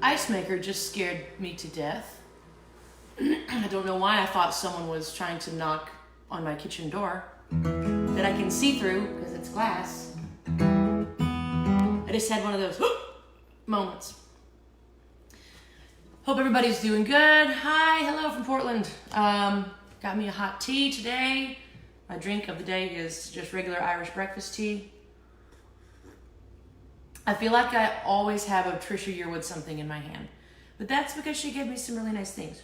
ice maker just scared me to death. I don't know why. I thought someone was trying to knock on my kitchen door that I can see through because it's glass. I just had one of those moments. Hope everybody's doing good. Hi, hello from Portland. Got me a hot tea today. My drink of the day is just regular Irish breakfast tea. I feel like I always have a Trisha Yearwood something in my hand, but that's because she gave me some really nice things.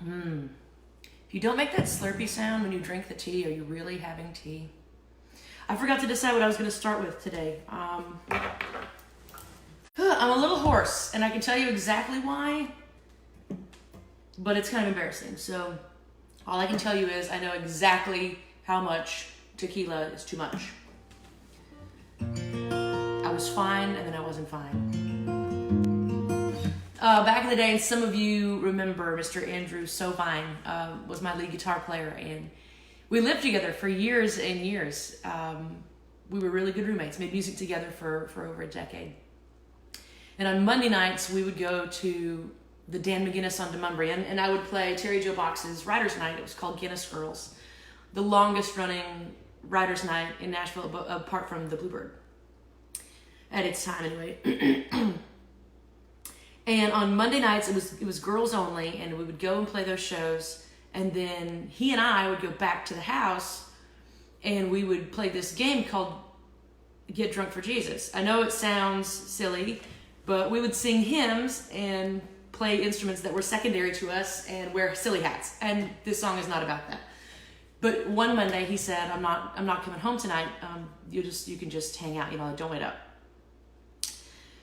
If you don't make that slurpy sound when you drink the tea, are you really having tea? I forgot to decide what I was going to start with today. I'm a little hoarse, and I can tell you exactly why, but it's kind of embarrassing. So all I can tell you is I know exactly how much tequila is too much. I was fine, and then I wasn't fine. Back in the day, and some of you remember Mr. Andrew Sovine was my lead guitar player, and we lived together for years and years. We were really good roommates, made music together for over a decade. And on Monday nights, we would go to the Dan McGinnis on Demunbury, and I would play Terry Joe Box's Writers' Night. It was called Guinness Girls, the longest running Writers' Night in Nashville, apart from the Bluebird. At its time, anyway. And on Monday nights, it was girls only, and we would go and play those shows. And then he and I would go back to the house, and we would play this game called Get Drunk for Jesus. I know it sounds silly, but we would sing hymns and play instruments that were secondary to us and wear silly hats. And this song is not about that. But one Monday he said, I'm not coming home tonight. You can just hang out, don't wait up.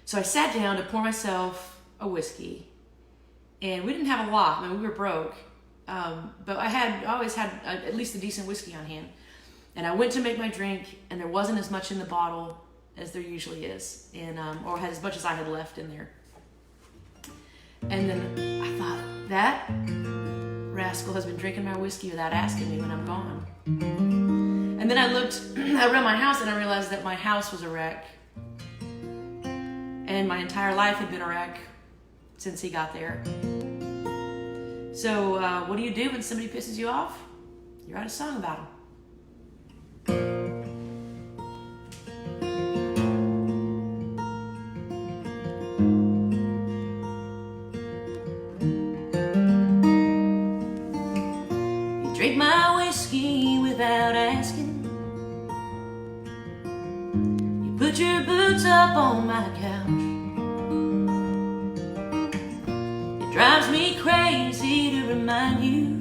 So I sat down to pour myself a whiskey, and we didn't have a lot. I mean, we were broke, but I always had at least a decent whiskey on hand. And I went to make my drink, and there wasn't as much in the bottle as there usually is, and or as much as I had left in there. And then I thought, that rascal has been drinking my whiskey without asking me when I'm gone. And then I looked around my house, and I realized that my house was a wreck. And my entire life had been a wreck since he got there. So what do you do when somebody pisses you off? You write a song about them. You drink my whiskey without asking. You put your boots up on my couch. Drives me crazy to remind you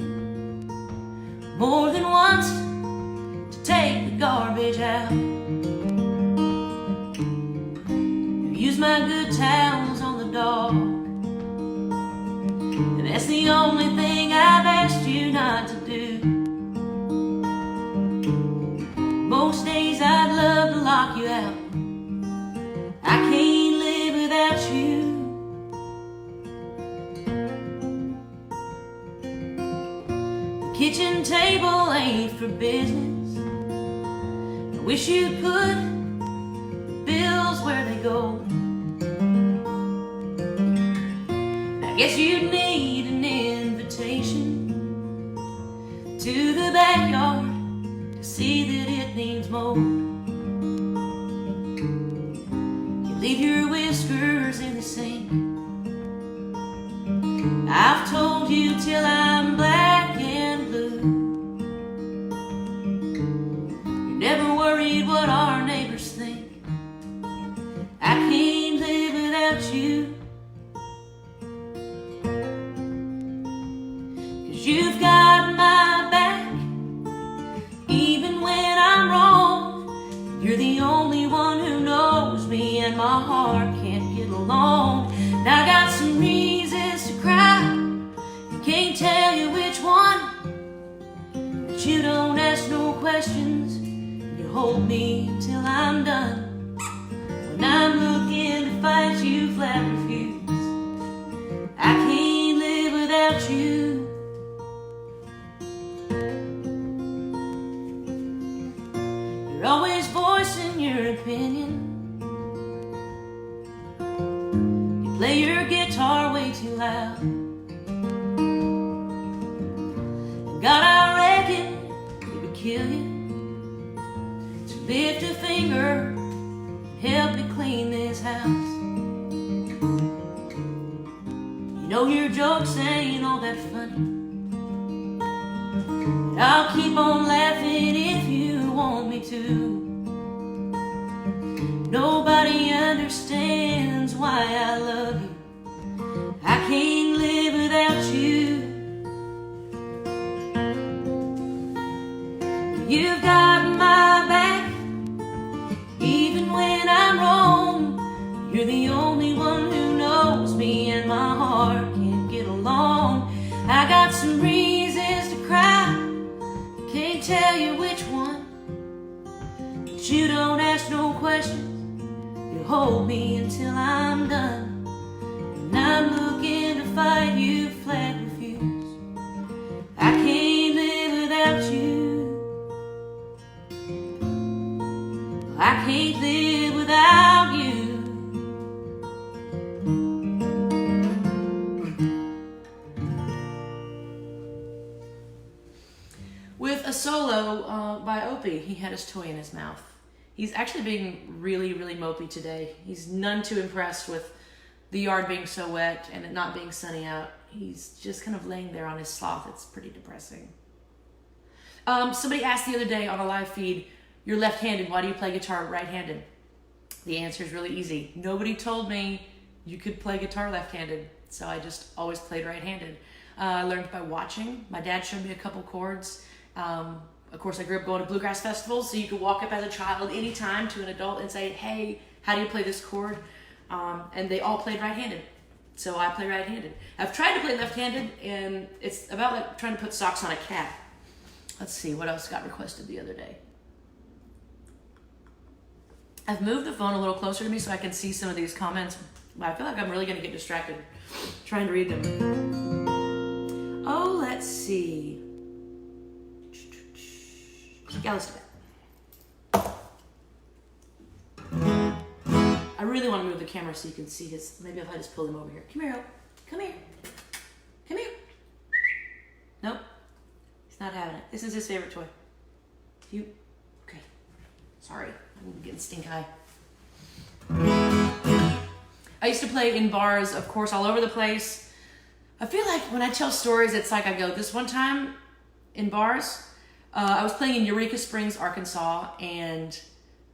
more than once to take the garbage out. You use my good towels on the dog, and that's the only thing I've asked you not to do. Most days I'd love to lock you out. I can't live without you. Kitchen table ain't for business. I wish you'd put the bills where they go. I guess you'd need an invitation to the backyard to see that it needs mowed. You leave your whiskers in the sink. I've told you till I'm black and blue. You're never worried what our neighbors think. I can't live without you. 'Cause you've got my back, even when I'm wrong. You're the only one who knows me, and my heart can't get along. Now I got some reasons to cry, can't tell you which one, but you don't ask no questions. You hold me till I'm done. When I'm looking to fight, you flat refuse. I can't live without you. You're always voicing your opinion. play your guitar way too loud. God, I reckon it would kill you to lift a finger, help me clean this house. You know your jokes ain't all that funny, but I'll keep on laughing if you want me to. Nobody understands why I love you. I can't live without you. You've got my back, even when I'm wrong. You're the only one who knows me, and my heart can't get along. I got some reasons to cry, can't tell you which one. But you don't ask no questions, you hold me until I'm done. And I'm looking to fight, you flat refuse. I can't live without you. I can't live without you. With a solo by Opie, he had his toy in his mouth. He's actually being really, really mopey today. He's none too impressed with the yard being so wet and it not being sunny out. He's just kind of laying there on his sloth. It's pretty depressing. Somebody asked the other day on a live feed, you're left-handed, why do you play guitar right-handed? The answer is really easy. Nobody told me you could play guitar left-handed, so I just always played right-handed. I learned by watching. My dad showed me a couple chords. Of course, I grew up going to bluegrass festivals, so you could walk up as a child anytime to an adult and say, hey, how do you play this chord? And they all played right-handed, so I play right-handed. I've tried to play left-handed, and it's about like trying to put socks on a cat. Let's see, what else got requested the other day? I've moved the phone a little closer to me so I can see some of these comments, but I feel like I'm really going to get distracted trying to read them. Oh, let's see. Yeah, let's do that. I really want to move the camera so you can see his, maybe if I just pull him over here. Come here, Hope. Come here. Come here. Nope. He's not having it. This is his favorite toy. You, okay. Sorry, I'm getting stink eye. I used to play in bars, of course, all over the place. I feel like when I tell stories, it's like I go, this one time in bars, I was playing in Eureka Springs, Arkansas, and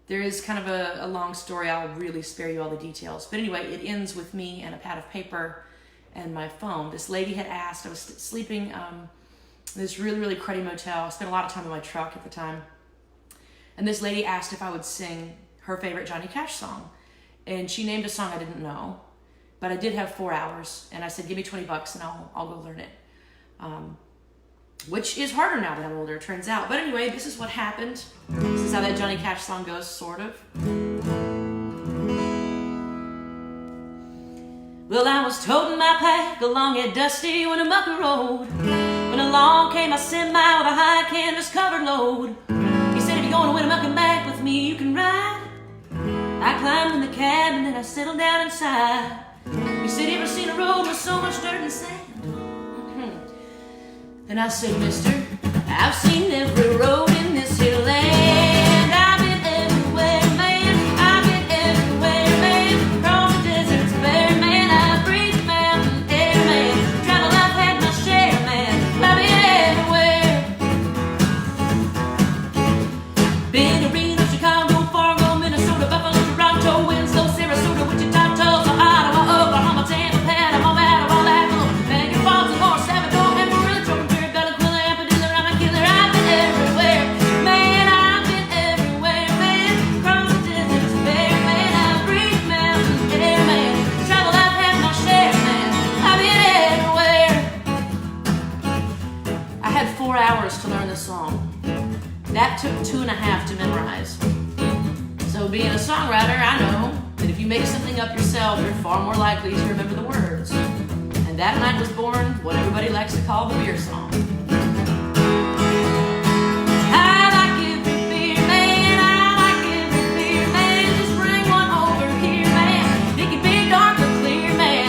there is kind of a long story. I'll really spare you all the details. But anyway, it ends with me and a pad of paper and my phone. This lady had asked, I was sleeping in this really, really cruddy motel. I spent a lot of time in my truck at the time. And this lady asked if I would sing her favorite Johnny Cash song. And she named a song I didn't know, but I did have 4 hours. And I said, give me $20 and I'll go learn it. Which is harder now that I'm older, it turns out. But anyway, this is what happened. This is how that Johnny Cash song goes, sort of. Well, I was toting my pack along a dusty Winnemucca road when along came a semi with a high canvas-covered load. He said, if you're going to Winnemucca back with me, you can ride. I climbed in the cab and then I settled down inside. He said, you ever seen a road with so much dirt and sand? And I said, mister, I've seen every road in this here land. I've been everywhere, man. I've been everywhere, man. Across the deserts bare, man. I've breathed mountain air, man. Travel, I've had my share, man. I've been everywhere. Been to Reno, Chicago, Fargo, Minnesota, Buffalo, Toronto, Winslow, Sarasota, Wichita, Tulsa, Ottawa, Oklahoma, Tampa, Panama, Ottawa, Lackville, Niagara Falls, and more, Salvador, Amarillo, hours to learn the song. That took 2.5 to memorize. So being a songwriter, I know that if you make something up yourself, you're far more likely to remember the words. And that night was born what everybody likes to call the beer song. I like every beer, man. I like every beer, man. Just bring one over here, man. It can be dark or clear, man.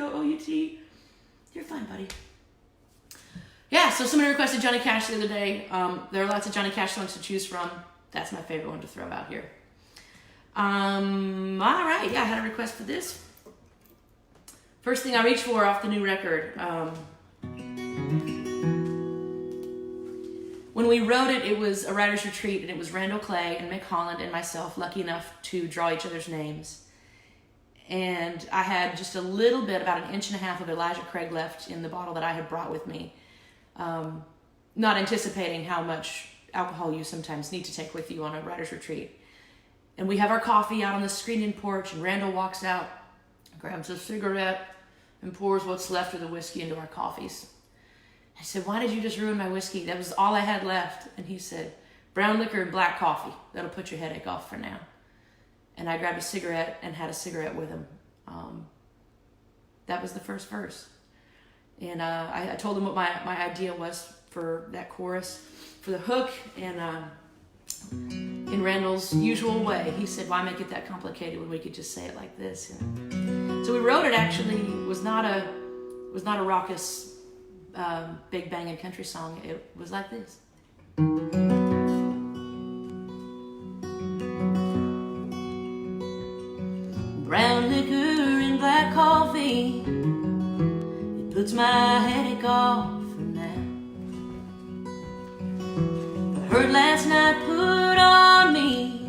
C-O-O-U-T. You're fine, buddy. Yeah, so somebody requested Johnny Cash the other day. There are lots of Johnny Cash songs to choose from. That's my favorite one to throw out here. All right, yeah, I had a request for this. First Thing I Reach For off the new record. When we wrote it, it was a writer's retreat, and it was Randall Clay and Mick Holland and myself lucky enough to draw each other's names. And I had just a little bit, about 1.5 inches of Elijah Craig left in the bottle that I had brought with me, not anticipating how much alcohol you sometimes need to take with you on a writer's retreat. And we have our coffee out on the screened-in porch, and Randall walks out, grabs a cigarette, and pours what's left of the whiskey into our coffees. I said, "Why did you just ruin my whiskey? That was all I had left." And he said, "Brown liquor and black coffee. That'll put your headache off for now." And I grabbed a cigarette and had a cigarette with him. That was the first verse. And I told him what my idea was for that chorus, for the hook, and in Randall's usual way, he said, "Why make it that complicated when we could just say it like this?" And so we wrote it. Actually, was not a raucous big banging country song. It was like this. Brown liquor and black coffee, it puts my headache off for now. The hurt last night put on me,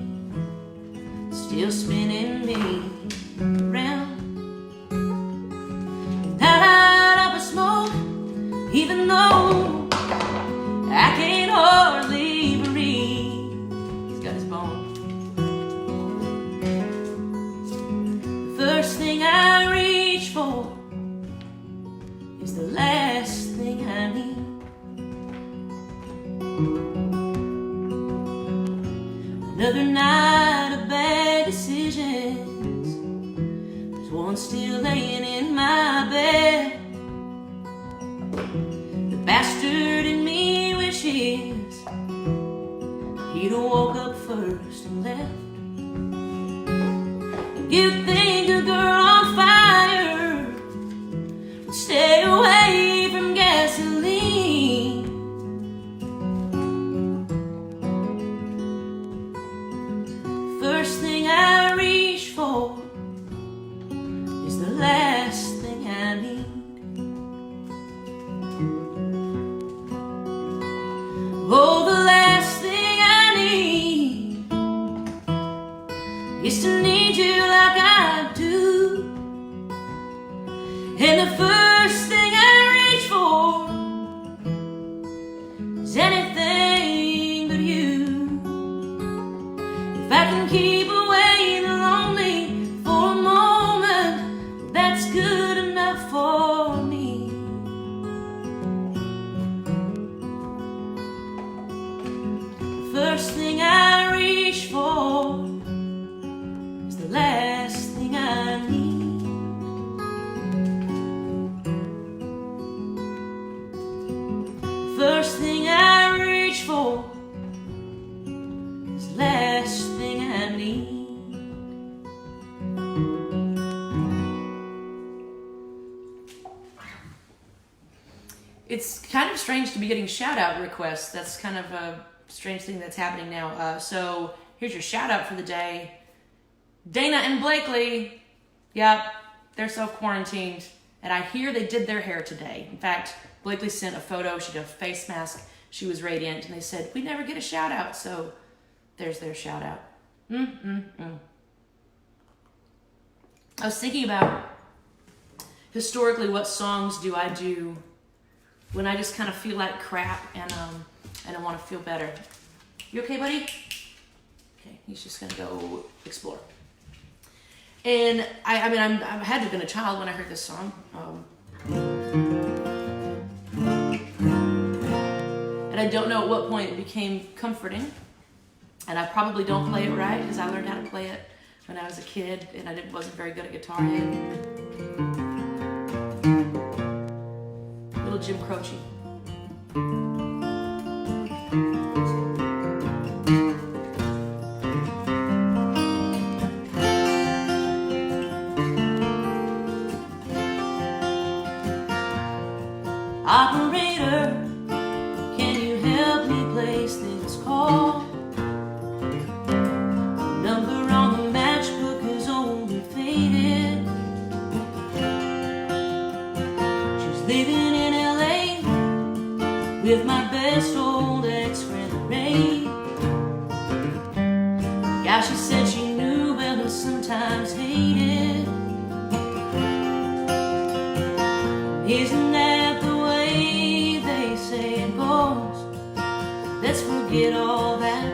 still spinning me around. Night up a smoke, even though I can't hardly breathe. He's got his bone. The first thing I reach for is the last thing I need. Another night of bad decisions. There's one still laying in my bed. The bastard in me wishes he'd have woke up first and left. You think a girl on fire would stay away from gasoline. First thing I reach for is the last thing I need. Oh, the last thing I need is to need you like I do. And the first thing I reach for is anything but you. If I can keep away the lonely for a moment, that's good enough for me. First thing I reach for is the last thing I need. First thing I reach for is the last thing I need. It's kind of strange to be getting shout-out requests. That's kind of a strange thing that's happening now. So here's your shout out for the day. Dana and Blakely. Yep, they're self-quarantined. And I hear they did their hair today. In fact, Blakely sent a photo. She did a face mask. She was radiant. And they said, we never get a shout out. So there's their shout out. I was thinking about historically what songs do I do when I just kind of feel like crap and I want to feel better. You okay, buddy? Okay, he's just gonna go explore. And I had to have been a child when I heard this song. And I don't know at what point it became comforting. And I probably don't play it right because I learned how to play it when I was a kid and I wasn't very good at guitar yet. Little Jim Croce. Operator, can you help me place this call? The number on the matchbook is old and faded. She's living in LA with my best old ex-friend Ray. Yeah, she said she knew well and sometimes hated. Isn't that the way they say it goes? Let's forget all that.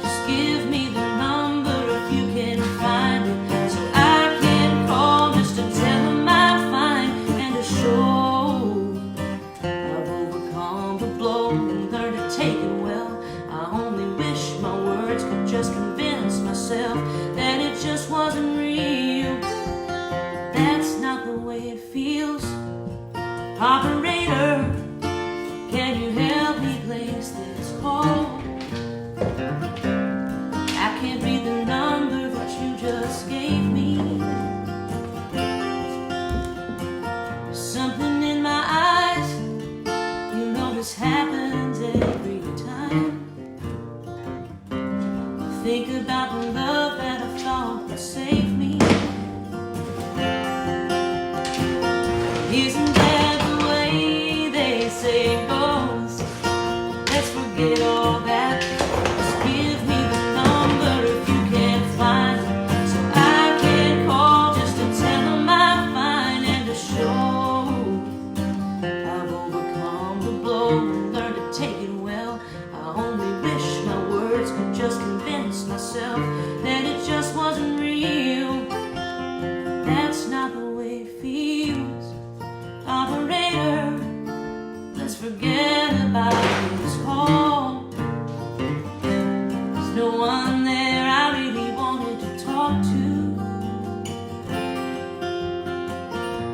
Just give me the number if you can find it, so I can call just to tell them I'm fine and to show I've overcome the blow and learned to take it well. I only wish my words could just convince myself that it just wasn't real. That's not the way it feels. Operator, can you help me place this call? I can't read the number that you just gave me. There's something in my eyes, you know this happens every time. I think about the love that I thought would save me. Isn't that the way they say it goes? Let's forget all that. Just give me the number if you can't find it, so I can call just to tell them I'm fine and to show I've overcome the blow and learned to take it well. I only wish my words could just convince myself that it just wasn't real. That's not the way it feels. Operator, let's forget about this call. There's no one there I really wanted to talk to.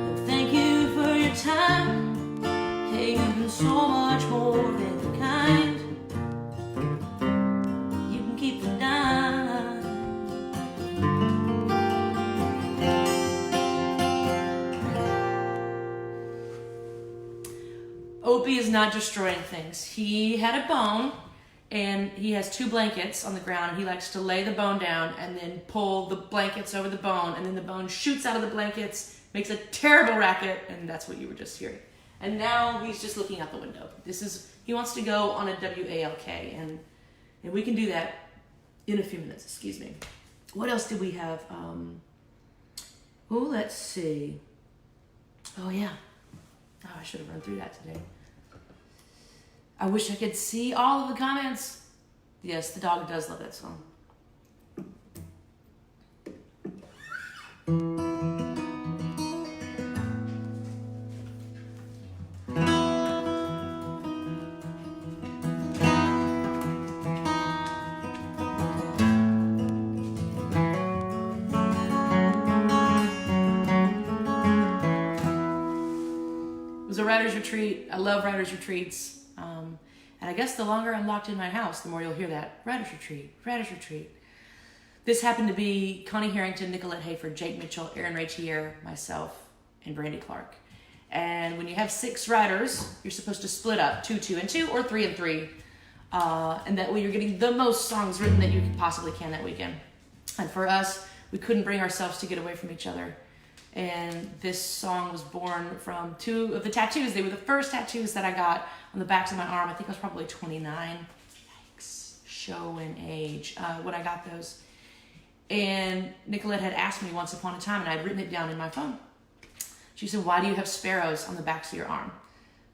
But thank you for your time. Hey, you've been so much more than kind. You can keep the dime. Opie is not destroying things. He had a bone, and he has 2 blankets on the ground, and he likes to lay the bone down and then pull the blankets over the bone, and then the bone shoots out of the blankets, makes a terrible racket, and that's what you were just hearing. And now he's just looking out the window. He wants to go on a WALK, and we can do that in a few minutes, excuse me. What else did we have? Let's see. Oh, yeah. Oh, I should have run through that today. I wish I could see all of the comments. Yes, the dog does love that song. It was a writer's retreat. I love writer's retreats. And I guess the longer I'm locked in my house, the more you'll hear that. Writer's retreat, writer's retreat. This happened to be Connie Harrington, Nicolette Hayford, Jake Mitchell, Aaron Raitiere, myself, and Brandy Clark. And when you have 6 writers, you're supposed to split up 2, 2, and 2, or 3 and 3. And that way you're getting the most songs written that you possibly can that weekend. And for us, we couldn't bring ourselves to get away from each other. And this song was born from 2 of the tattoos. They were the first tattoos that I got on the backs of my arm. I think I was probably 29. Yikes. Showing age when I got those. And Nicolette had asked me once upon a time, and I had written it down in my phone. She said, "Why do you have sparrows on the backs of your arm?"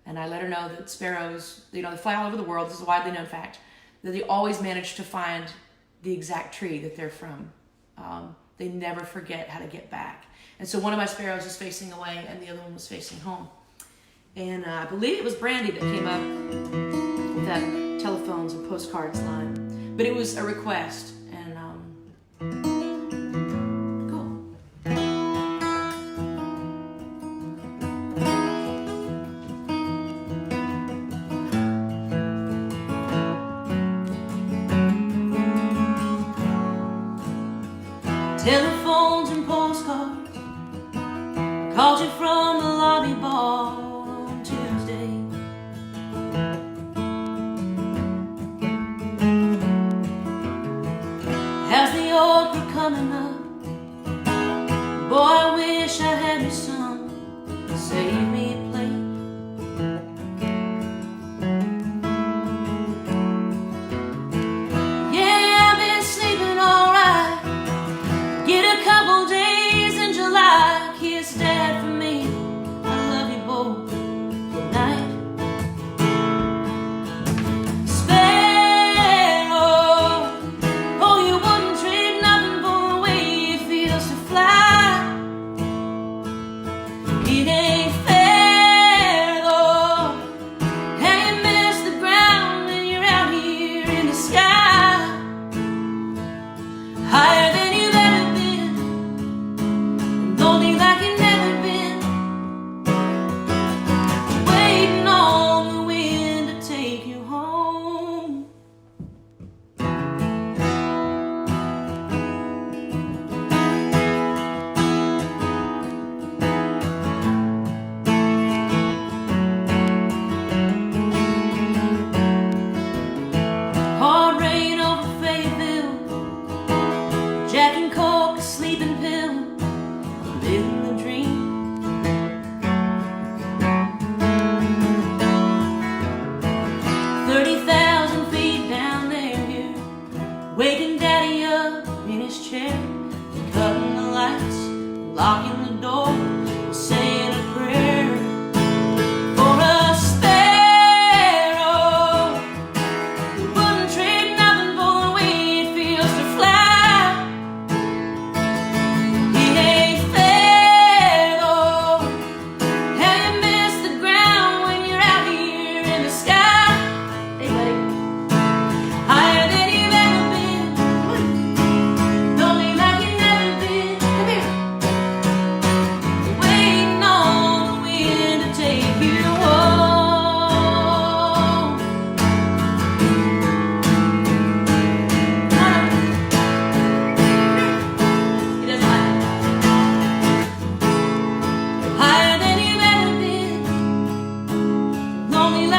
And I let her know that sparrows, they fly all over the world. This is a widely known fact, that they always manage to find the exact tree that they're from. They never forget how to get back. And so one of my sparrows was facing away and the other one was facing home. And I believe it was Brandy that came up with that telephones and postcards line. But it was a request. And cool. Telephones and postcards. Called you from the lobby bar on Tuesday.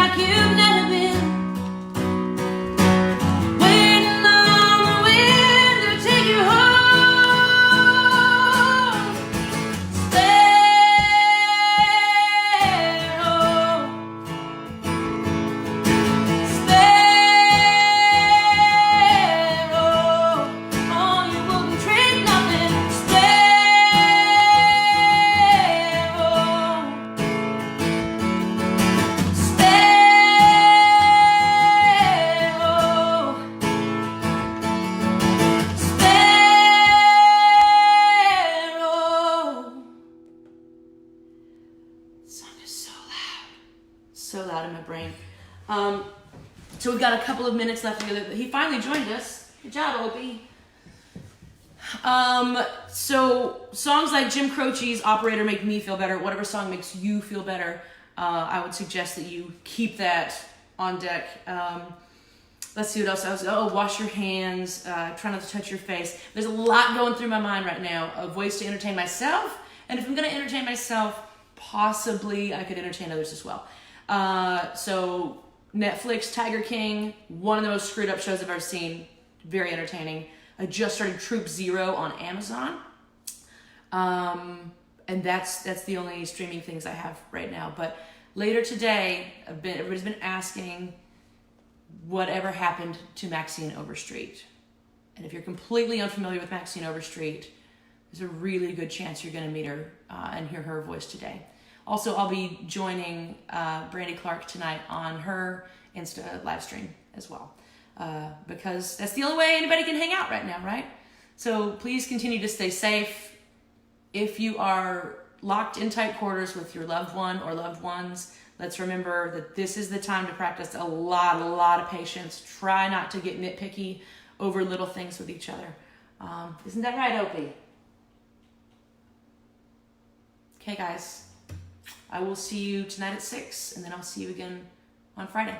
like you've never been. Waiting on the wind to take you home. Sparrow, sparrow, oh, you wouldn't trade nothing. So loud in my brain. So we've got a couple of minutes left together. He finally joined us. Good job, Opie. So songs like Jim Croce's Operator Make Me Feel Better, whatever song makes you feel better, I would suggest that you keep that on deck. Let's see what else I was. Oh, wash your hands, try not to touch your face. There's a lot going through my mind right now of ways to entertain myself. And if I'm going to entertain myself, possibly I could entertain others as well. So Netflix, Tiger King, one of the most screwed up shows I've ever seen. Very entertaining. I just started Troop Zero on Amazon. And that's the only streaming things I have right now. But later today, everybody's been asking whatever happened to Maxine Overstreet. And if you're completely unfamiliar with Maxine Overstreet, there's a really good chance you're going to meet her and hear her voice today. Also, I'll be joining Brandy Clark tonight on her Insta live stream as well. Because that's the only way anybody can hang out right now, right? So please continue to stay safe. If you are locked in tight quarters with your loved one or loved ones, let's remember that this is the time to practice a lot of patience. Try not to get nitpicky over little things with each other. Isn't that right, Opie? Okay, guys. I will see you tonight at 6, and then I'll see you again on Friday.